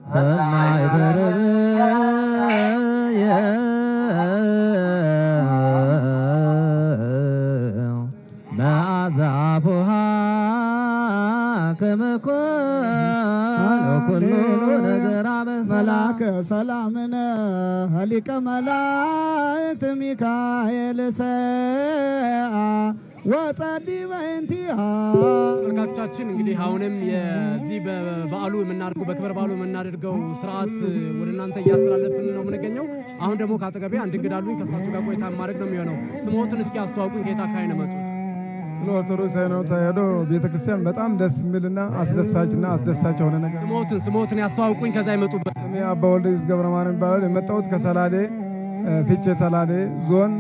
ሰናይ መዓዛ አፉሃ ከመኮኑ ነገር መላከ ሰላምነ ሊቀ መላእክት ሚካኤል ሰአ ወጸዲ በእንቲሃ። ተመልካቾቻችን እንግዲህ አሁንም የዚህ በበዓሉ የምናደርገው በክብረ በዓሉ የምናደርገው ስርዓት ወደ እናንተ እያስተላለፍን ነው የምንገኘው። አሁን ደግሞ ከአጠገቤ አንድ እንግዳ አሉኝ። ከእሳቸው ጋር ቆይታ ማድረግ ነው የሚሆነው። ስሞትን እስኪ አስተዋውቁኝ። ከየት አካባቢ ነው የመጡት? ስለ ኦርቶዶክስ ሃይማኖት ተዋሕዶ ቤተክርስቲያን በጣም ደስ የሚልና አስደሳች የሆነ ነገር። ስሞትን ያስተዋውቁኝ። ከዛ የመጡበት? እኔ አባ ወልደ ኢየሱስ ገብረ ማርያም ይባላል። የመጣሁት ከሰላሌ ፊቼ ሰላሌ ዞን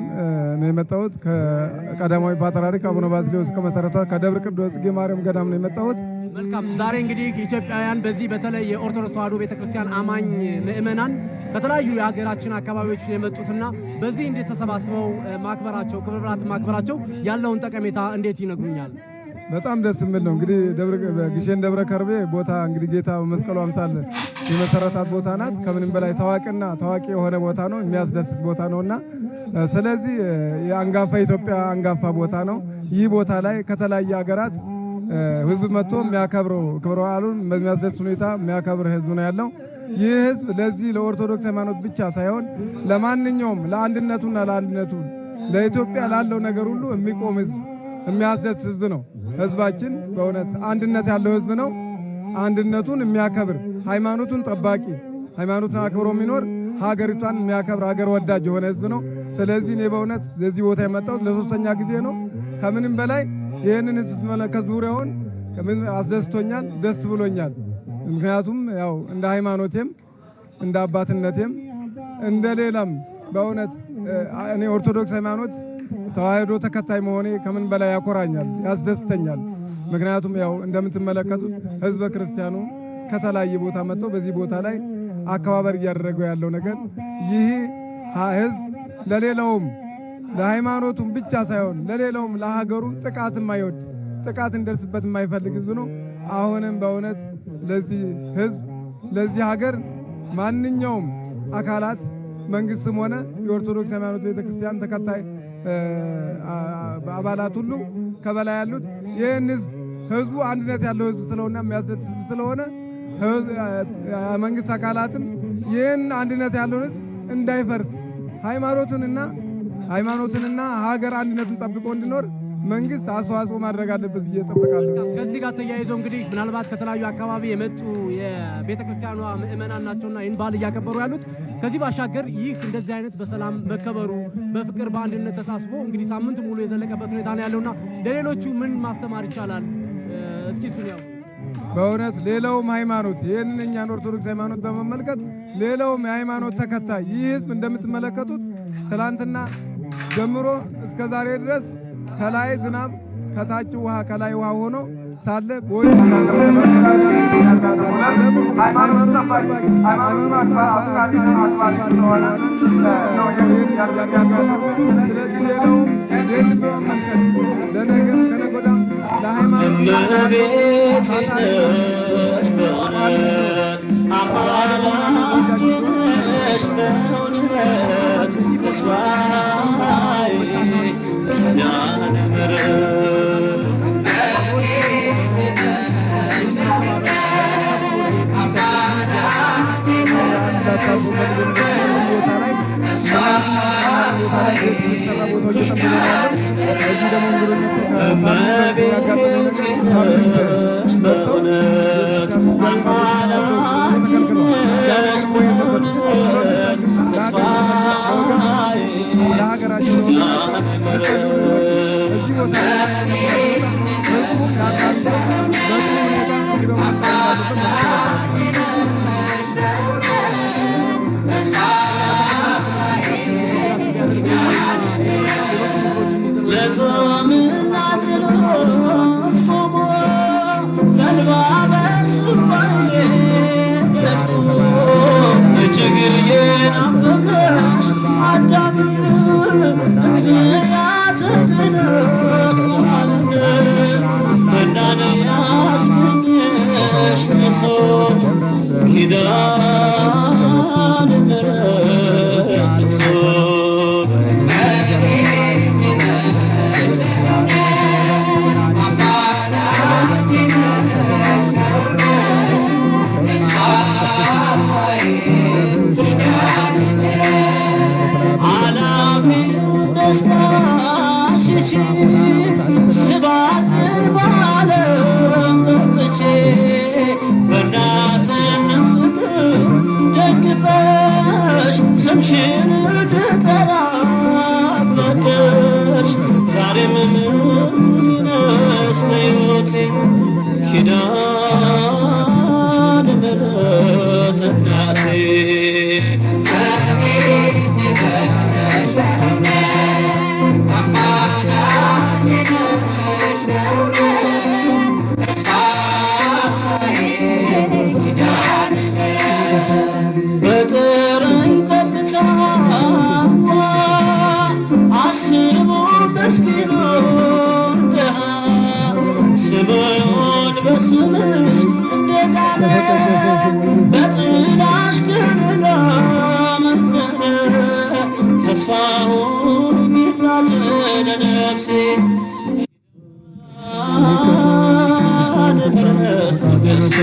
ነው የመጣሁት። ከቀዳማዊ ፓትርያርክ አቡነ ባስልዮስ ከመሰረቷት ከደብረ ቅዱስ ጽጌ ማርያም ገዳም ነው የመጣሁት። መልካም። ዛሬ እንግዲህ ኢትዮጵያውያን በዚህ በተለይ የኦርቶዶክስ ተዋሕዶ ቤተክርስቲያን አማኝ ምእመናን ከተለያዩ የሀገራችን አካባቢዎች የመጡትና በዚህ እንዴት ተሰባስበው ማክበራቸው ክብረ በዓላት ማክበራቸው ያለውን ጠቀሜታ እንዴት ይነግሩኛል? በጣም ደስ የሚል ነው። እንግዲህ ግሼን ደብረ ከርቤ ቦታ እንግዲህ ጌታ በመስቀሉ አምሳል የመሰረታት ቦታ ናት። ከምንም በላይ ታዋቂ የሆነ ቦታ ነው፣ የሚያስደስት ቦታ ነውና ስለዚህ የአንጋፋ ኢትዮጵያ አንጋፋ ቦታ ነው። ይህ ቦታ ላይ ከተለያየ ሀገራት ህዝብ መጥቶ የሚያከብረው ክብረ በዓሉን በሚያስደስት ሁኔታ የሚያከብር ህዝብ ነው ያለው። ይህ ህዝብ ለዚህ ለኦርቶዶክስ ሃይማኖት ብቻ ሳይሆን ለማንኛውም ለአንድነቱና ለአንድነቱ ለኢትዮጵያ ላለው ነገር ሁሉ የሚቆም ህዝብ የሚያስደስት ህዝብ ነው። ህዝባችን በእውነት አንድነት ያለው ህዝብ ነው። አንድነቱን የሚያከብር ሃይማኖቱን ጠባቂ ሃይማኖቱን አክብሮ የሚኖር ሀገሪቷን የሚያከብር ሀገር ወዳጅ የሆነ ህዝብ ነው። ስለዚህ እኔ በእውነት ለዚህ ቦታ የመጣሁት ለሶስተኛ ጊዜ ነው። ከምንም በላይ ይህንን ህዝብ ስመለከት ዙሪያውን አስደስቶኛል፣ ደስ ብሎኛል። ምክንያቱም ያው እንደ ሃይማኖቴም እንደ አባትነቴም እንደ ሌላም በእውነት እኔ ኦርቶዶክስ ሃይማኖት ተዋሕዶ ተከታይ መሆኔ ከምን በላይ ያኮራኛል፣ ያስደስተኛል። ምክንያቱም ያው እንደምትመለከቱት ህዝበ ክርስቲያኑ ከተለያየ ቦታ መጥተው በዚህ ቦታ ላይ አከባበር እያደረገው ያለው ነገር ይህ ህዝብ ለሌላውም ለሃይማኖቱም ብቻ ሳይሆን ለሌላውም ለሀገሩ ጥቃት የማይወድ ጥቃት እንደርስበት የማይፈልግ ህዝብ ነው። አሁንም በእውነት ለዚህ ህዝብ ለዚህ ሀገር ማንኛውም አካላት መንግስትም ሆነ የኦርቶዶክስ ሃይማኖት ቤተክርስቲያን ተከታይ አባላት ሁሉ ከበላይ ያሉት ይህን ህዝቡ አንድነት ያለው ህዝብ ስለሆነ የሚያስደስት ህዝብ ስለሆነ መንግስት አካላትም ይህን አንድነት ያለውን ህዝብ እንዳይፈርስ ሃይማኖትንና ሀገር አንድነትን ጠብቆ እንዲኖር መንግስት አስተዋጽኦ ማድረግ አለበት ብዬ እጠብቃለሁ። ከዚህ ጋር ተያይዘው እንግዲህ ምናልባት ከተለያዩ አካባቢ የመጡ የቤተክርስቲያኗ ምእመናን ናቸውና ይህን በዓል እያከበሩ ያሉት። ከዚህ ባሻገር ይህ እንደዚህ አይነት በሰላም መከበሩ በፍቅር በአንድነት ተሳስቦ እንግዲህ ሳምንት ሙሉ የዘለቀበት ሁኔታ ነው ያለውና ለሌሎቹ ምን ማስተማር ይቻላል? እስኪ እሱን ያው በእውነት ሌላውም ሃይማኖት ይህንን እኛን ኦርቶዶክስ ሃይማኖት በመመልከት ሌላውም የሃይማኖት ተከታይ ይህ ህዝብ እንደምትመለከቱት ትላንትና ጀምሮ እስከ ዛሬ ድረስ ከላይ ዝናብ ከታች ውሃ ከላይ ውሃ ሆኖ ሳለ ቦይ So ኪዳነ ምሕረት ስባትን ባለም ከፍቼ በእናትነት ፍቅር ደግፈሽ ስምሽን እንድጠራ ፈቀድሽ። ዛሬም ምርኩዝ ነሽ ለሕይወቴ ኪዳነ ምሕረት እናቴ በጥረኝ ጠብታ አስቦ ምስኪኑን ድሃ ስምዖን በስምሽ እንደቃለ በጥላሽ ክንዳ መንፈረ ተስፋውን ሚላት ለነፍሴ ኪዳነ ምሕረት ንግሥቴ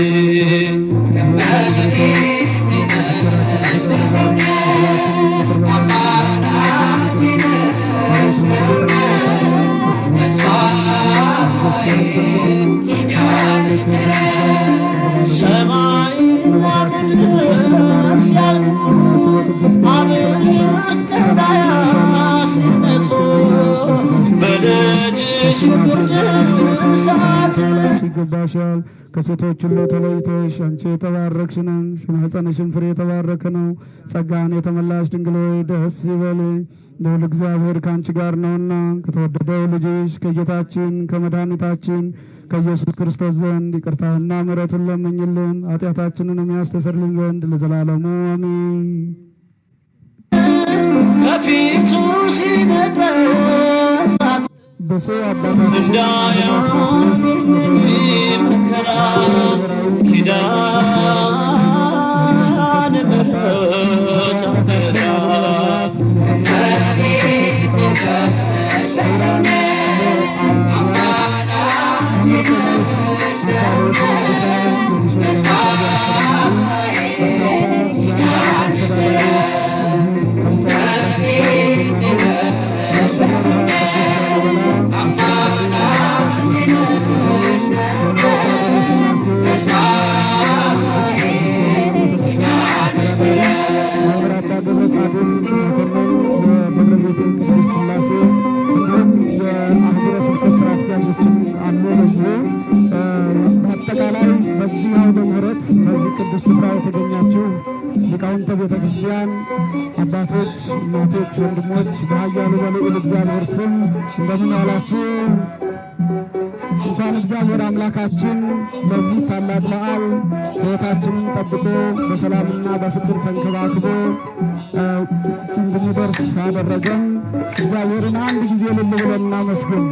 ሰማይና ምድር ሲያልፉ አብያት ቀዳያት ሲሰጡ በልጅሽ ፍቅር እሳት ይገባሻል። ከሴቶች ሁሉ ተለይተሽ አንቺ የተባረክሽ ነሽ፣ የማኅፀንሽም ፍሬ የተባረከ ነው። ጸጋን የተመላሽ ድንግል ሆይ ደስ ይበልሽ፣ ልዑል እግዚአብሔር ከአንቺ ጋር ነውና ከተወደደው ልጅሽ ከጌታችን ከመድኃኒታችን ከኢየሱስ ክርስቶስ ዘንድ ይቅርታና ምሕረቱን ለምኝልን ኃጢአታችንንም ያስተሰርይልን ዘንድ ለዘላለሙ አሜን። ከፊቱ ሲነግረን ብፁዕ አባታችን መከራ ኪዳነ ምሕረት ሊቃውንተ ቤተ ክርስቲያን አባቶች፣ እናቶች፣ ወንድሞች በኃያሉ በልዑል እግዚአብሔር ስም እንደምን ዋላችሁ? እንኳን እግዚአብሔር አምላካችን ለዚህ ታላቅ በዓል ሕይወታችንን ጠብቆ በሰላምና በፍቅር ተንከባክቦ እንድንደርስ አደረገን። እግዚአብሔርን አንድ ጊዜ እልል ብለን እናመስግን።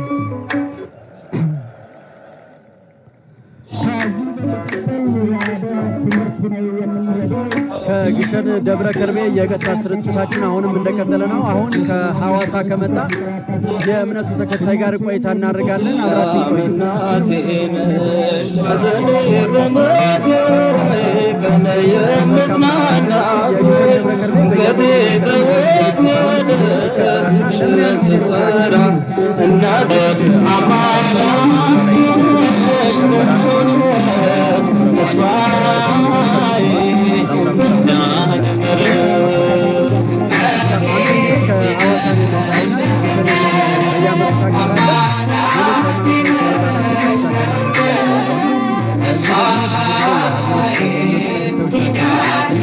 ከግሸን ደብረ ከርቤ የቀጥታ ስርጭታችን አሁንም እንደቀጠለ ነው። አሁን ከሐዋሳ ከመጣ የእምነቱ ተከታይ ጋር ቆይታ እናደርጋለን። አብራችን ቆዩ። የግሸን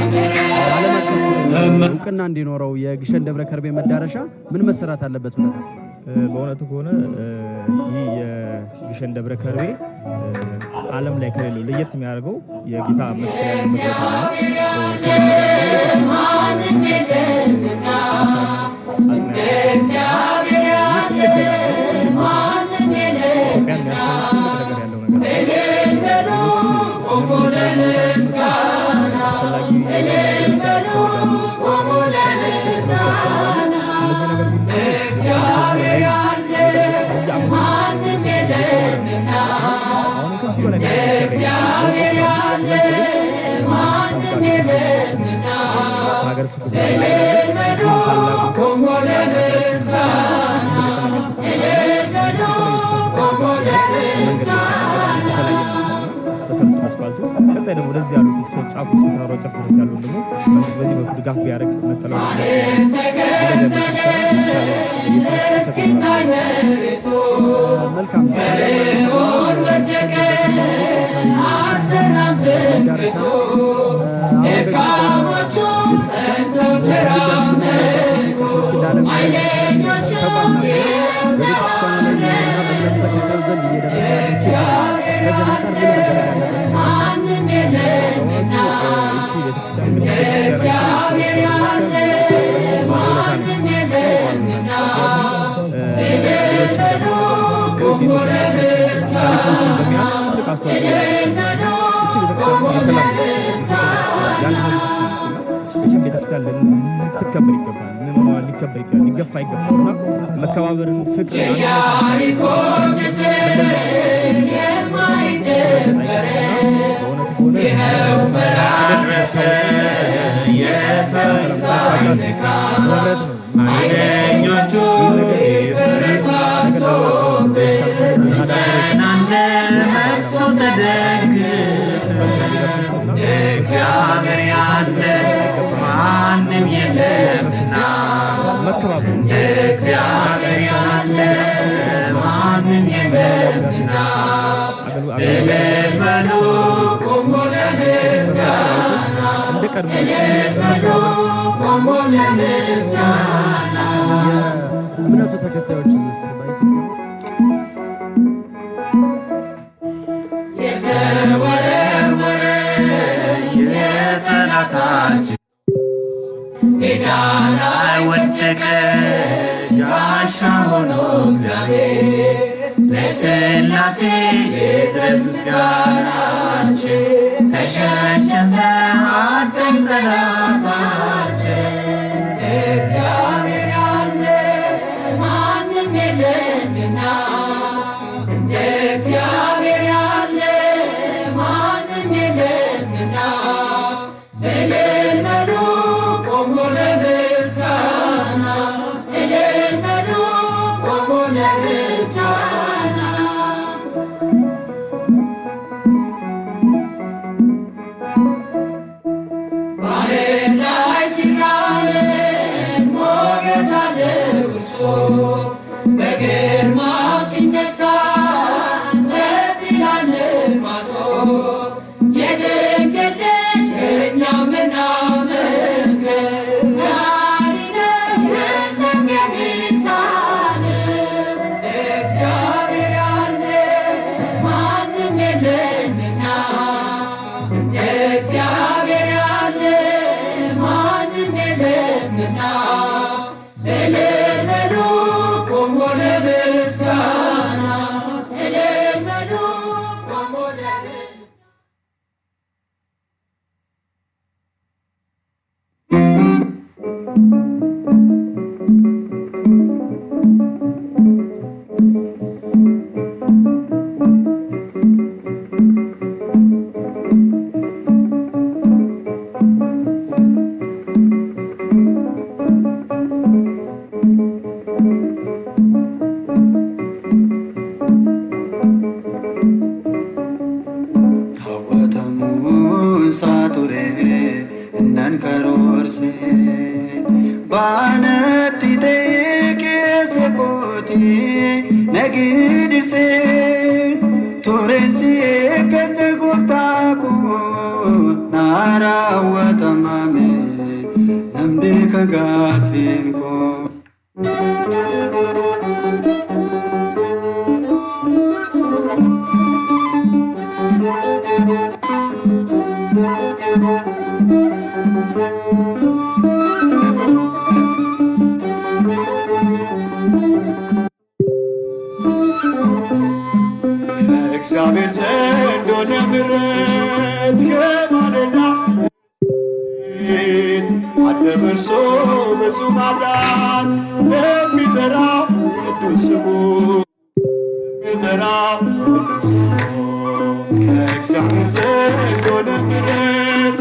ደብረ ከርቤ እውቅና እንዲኖረው የግሸን ደብረ ከርቤ መዳረሻ ምን መሰራት አለበት? በእውነቱ ከሆነ ይህ የግሸን ደብረ ከርቤ ዓለም ላይ ከሌለው ለየት የሚያደርገው የጌታ መስቀል ያለበት ቦታ ነው። ኢትዮጵያን የደረሱበት ተሰርቶ አስፋልቱ ቀጣይ ደግሞ ወደዚህ ያሉት እስከ ጫፉ እስከ ተራራው ጫፍ ድረስ ያሉ ደግሞ መንግስት በዚህ በኩል ድጋፍ ቢያደርግ መጠለያ መልካም ታሪኮችን በሚያዝ ትልቅ አስተዋጽኦ እቺ ቤተክርስቲያን ልትከበር ይገባል። ምዕመናን ሊከበር ይገባል፣ ሊገፋ ይገባል እና መከባበርን፣ ፍቅርን፣ የእምነቱ ተከታዮች ሜዳና ወደቀ ጋሻ ሆኖ እግዚአብሔር ለሥላሴ ይድረስ ምስጋናችን። ተሸነፈ አዳኝ ጠላታችን። እግዚአብሔር ያለ ማንም የለምና እንደ እግዚአብሔር ያለ ማንም የለምና እልል በሉ ቆሞ ለምስጋና እልል በሉ ቆሞ ለምስጋና ባህር ላይ ሲራመድ ሞገስ አለው እርሱ በግርማው ሲነሳ ዘብ ይላል ነፋሱ የድንግል ልጅ እኛ ምናመልከው ፈጣሪ ነው የለም የሚሳነው። እግዚአብሔር ያለ ማንም የለምና እንደ እግዚአብሔር ያለ ማንም የለምና እልል በሉ ቆሞ ለምስጋና እልል በሉ ቆሞ ለምስጋና Hawwatamuun saaturee innaan karoorsee baanatti ta'ee keessa kootii nagidirsee toreensi eeggadde gooftaa koo naa raawwatamame nan beeka gaaffiin koo. ከእግዚአብሔር ዘንድ ሆነ ምሕረት ከማለዳ አለ በእርሱ ብዙ ማዳን ለሚጠራው ቅዱስ ስሙ የሚጠራው ቅዱስ ስሙ ከእግዚአብሔር ዘንድ ሆነ ምሕረት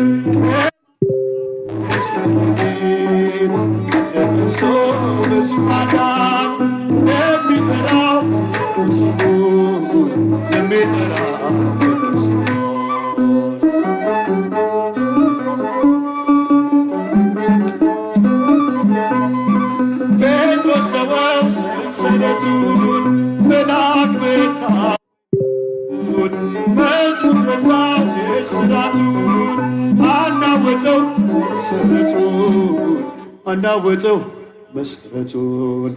አናወጠው መሰረቱን አናወጠው መሰረቱን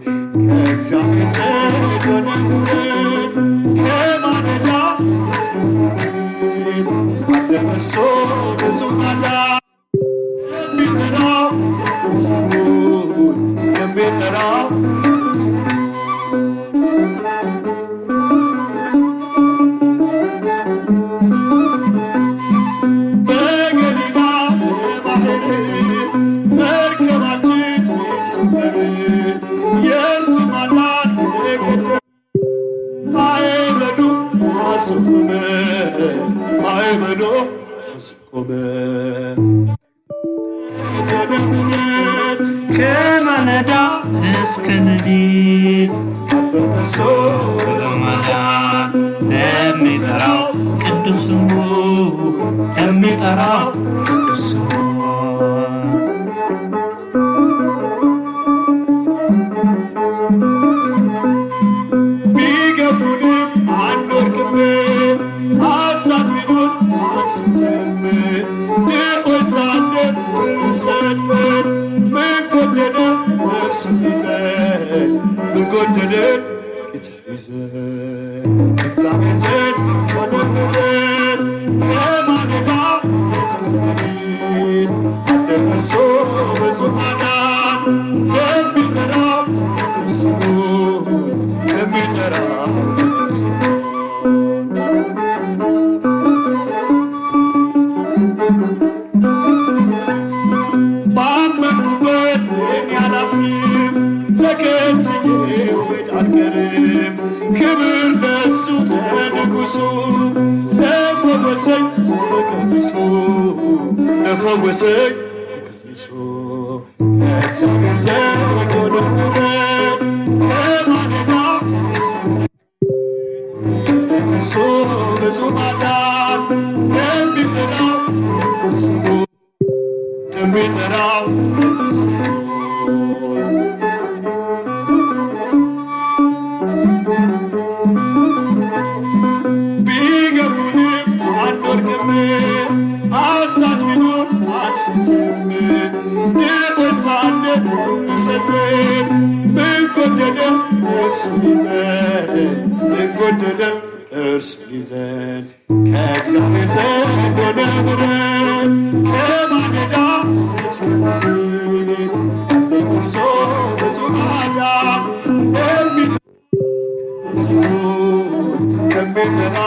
ከእግዚአብሔር ዘንድ ሆነ ምሕረት ከማለዳ እስከ ሌሊት አለ በእርሱ ብዙ ማዳን የሚጠራው ስሙን የሚጠራው በገሊላ ባህር መርከባችን ይሰበር የእርሱ ማዳን ማዕበሉ አስቆመ ማዕበሉ አስቆመ ከማለዳ እስከ ሌሊት እርሱ ብዙ ማዳን ለሚጠራው ቅዱስ ስሙ ለሚጠራው ቅዱስ ስሙ ቢገፉንም አንወድቅም ሐሳት ቢሆን አንስትም ድሆች ሳለን ሰጠን ምን ጎደለ እርሱ ይዘን ምን ጎደለ ጌታ ይዘን እግዚአብሔር ዘንድ ሆነ ምሕረት ከማለዳ እስከ ሌሊት አለ በእርሱ ብዙ ማዳን የሚጠራው ስሙን የሚጠራው ባመንኩበት እኔ አላፍርም ተከትዬው አልቀርም ክብር ለእሱ ለንጉሡ ለፈወሰኝ በቀሚሱ ለፈወሰኝ በቀሚሱ ከእግዚአብሔር ዘንድ ሆነ ምሕረት ከማለዳ እርሱ ብዙ ማዳን የሚጠራው ስሙ የሚጠራው ቢገፉንም አንወድቅም ሐሳት ቢኖር አንስትም ድሆች ሳለን ሰጠን ምን ጎደለ እርሱ ይዘን ምን ጎደለ እርሱ ይዘን ከእግዚአብሔር ዘንድ ሆነ ምሕረት ከማለዳ እስከ ሌሊት አለ በእርሱ ብዙ ማዳን ስሙን የሚጠራ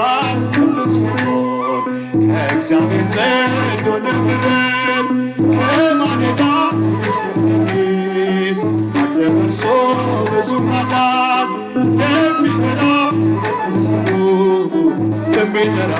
ስሙን ከእግዚአብሔር ዘንድ ሆነ ምሕረት ከማለዳ እስከ ሌሊት አለ በእርሱ ብዙ ማዳን የሚጠራ ስሙን የሚጠራ